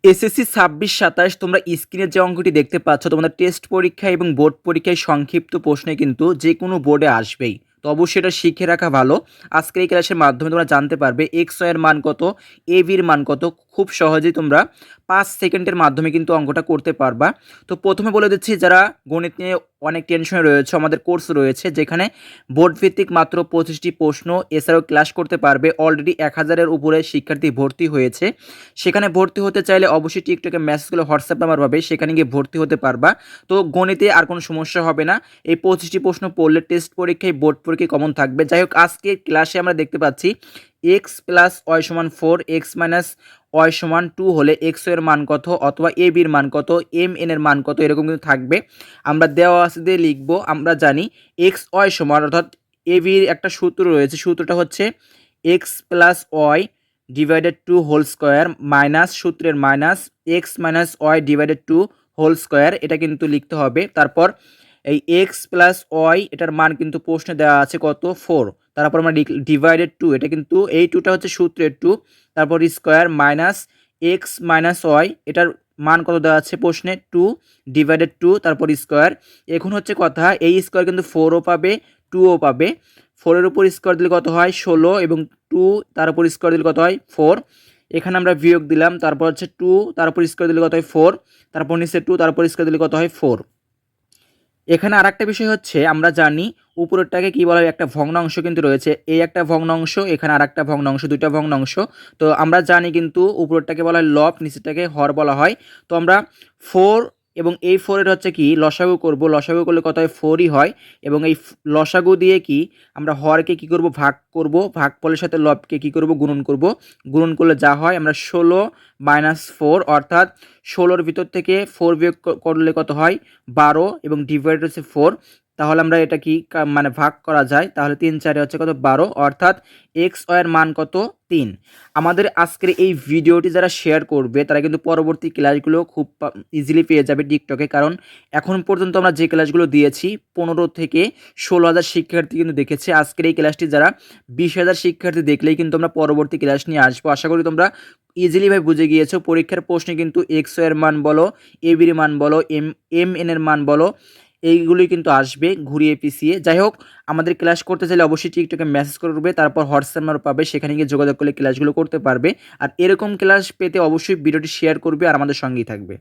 SSC ২৬-২৭ তোমরা স্ক্রিনে যে অঙ্কটি দেখতে পাচ্ছ তোমাদের টেস্ট পরীক্ষা এবং বোর্ড পরীক্ষায় সংক্ষিপ্ত প্রশ্নে কিন্তু যে কোনো বোর্ডে আসবেই। তো অবশ্যই এটা শিখে রাখা ভালো। আজকের এই ক্লাসের মাধ্যমে তোমরা জানতে পারবে এক্স ওয়াই এর মান কত, এ বির মান কত। খুব সহজেই তোমরা ৫ সেকেন্ডের মাধ্যমে কিন্তু অঙ্কটা করতে পারবা। তো প্রথমে বলে দিচ্ছি, যারা গণিত নিয়ে অনেক টেনশনে রয়েছে, আমাদের কোর্স রয়েছে যেখানে বোর্ড ভিত্তিক মাত্র ২৫টি প্রশ্ন, এছাড়াও ক্লাস করতে পারবে। অলরেডি ১,০০০-এর উপরে শিক্ষার্থী ভর্তি হয়েছে। সেখানে ভর্তি হতে চাইলে অবশ্যই টিকটকে মেসেজ করলে হোয়াটসঅ্যাপ নাম্বার পাবে, সেখানে গিয়ে ভর্তি হতে পারবা। তো গণিতে আর কোনো সমস্যা হবে না। এই 25টি প্রশ্ন পড়লে টেস্ট পরীক্ষায় বোর্ড পরীক্ষায় কমন থাকবে। যাই হোক, আজকে ক্লাসে আমরা দেখতে পাচ্ছি এক্স প্লাস ওয়াই সমান 4, এক্স মাইনাস ওয়াই সমান 2 হলে এক্স এর মান কত, অথবা এ বির মান কত, এম এন এর মান কত, এরকম কিন্তু থাকবে। আমরা দেওয়া আছে দিয়ে লিখবো। আমরা জানি এক্স ওয়াই সমান, অর্থাৎ এ বির একটা সূত্র রয়েছে, সূত্রটা হচ্ছে X plus Y divided two whole square minus সূত্রের minus x minus Y divided two whole square, এটা কিন্তু লিখতে হবে। তারপর এই এক্স প্লাস ওয়াই এটার মান কিন্তু প্রশ্নে দেওয়া আছে কত, 4। তারপর আমরা ডিভাইডেড টু, এটা কিন্তু এই টুটা হচ্ছে সূত্রের টু, তারপর square minus x minus y এটার মান কত দেওয়া আছে প্রশ্নে, 2 ডিভাইডেড টু, তারপর স্কোয়ার। এখন হচ্ছে কথা, এই স্কোয়ার কিন্তু 4ও পাবে 2ও পাবে। 4-এর উপর স্কোয়ার দিলে কত হয় 16, এবং 2 তার উপর স্কোয়ার দিলে কত হয় 4। এখানে আমরা বিয়োগ দিলাম, তারপর হচ্ছে 2 তার উপর স্কোয়ার দিলে কত হয় 4, তারপর নিচে 2 তার উপর স্কোয়ার দিলে কত হয় 4। এখানে আরেকটা বিষয় হচ্ছে, আমরা জানি উপরেরটাকে কি বলা হয়, একটা ভগ্নাংশ কিন্তু রয়েছে, এই একটা ভগ্নাংশ, এখানে আরেকটা ভগ্নাংশ, দুইটা ভগ্নাংশ। তো আমরা জানি কিন্তু উপরেরটাকে বলা হয় লব, নিচেরটাকে হর বলা হয়। তো আমরা 4 এবং এই 4-এর হচ্ছে কি লসাগু করব, লসাগু করলে কত হয় 4ই হয়। এবং এই লসাগু দিয়ে কি আমরা হরকে কি করব, ভাগ করব, ভাগফলের সাথে লবকে কি করব, গুণন করব। গুণন করলে যা হয় আমরা 16 মাইনাস 4, অর্থাৎ 16-র ভিতর থেকে 4 বিয়োগ করলে কত হয় 12, এবং ডিভাইড হচ্ছে 4। তাহলে আমরা এটা কি মানে ভাগ করা যায়, তাহলে 3 4 হচ্ছে কত 12, অর্থাৎ এক্স ওয়াই এর মান কত 3। আমাদের আজকের এই ভিডিওটি যারা শেয়ার করবে তারা কিন্তু পরবর্তী ক্লাসগুলো খুব ইজিলি পেয়ে যাবে টিকটকে, কারণ এখন পর্যন্ত আমরা যে ক্লাসগুলো দিয়েছি 15 থেকে 16,000 শিক্ষার্থী কিন্তু দেখেছে। আজকের এই ক্লাসটি যারা 20,000 শিক্ষার্থী দেখলেই কিন্তু আমরা পরবর্তী ক্লাস নিয়ে আসবো। আশা করি তোমরা ইজিলি ভাবে বুঝে গিয়েছো। পরীক্ষার প্রশ্নে কিন্তু এক্স ওয়াই এর মান বলো, এ বির মান বলো, এম এন এর মান বলো, এইগুলোই কিন্তু আসবে ঘুরিয়ে পিছিয়ে। যাই হোক, আমাদের ক্লাস করতে চাইলে অবশ্যই টিকটকে মেসেজ করবে, তারপর হোয়াটসঅ্যাপ নাম্বার পাবে, সেখানে গিয়ে যোগাযোগ করলে ক্লাসগুলো করতে পারবে। আর এরকম ক্লাস পেতে অবশ্যই ভিডিওটি শেয়ার করবে আর আমাদের সঙ্গেই থাকবে।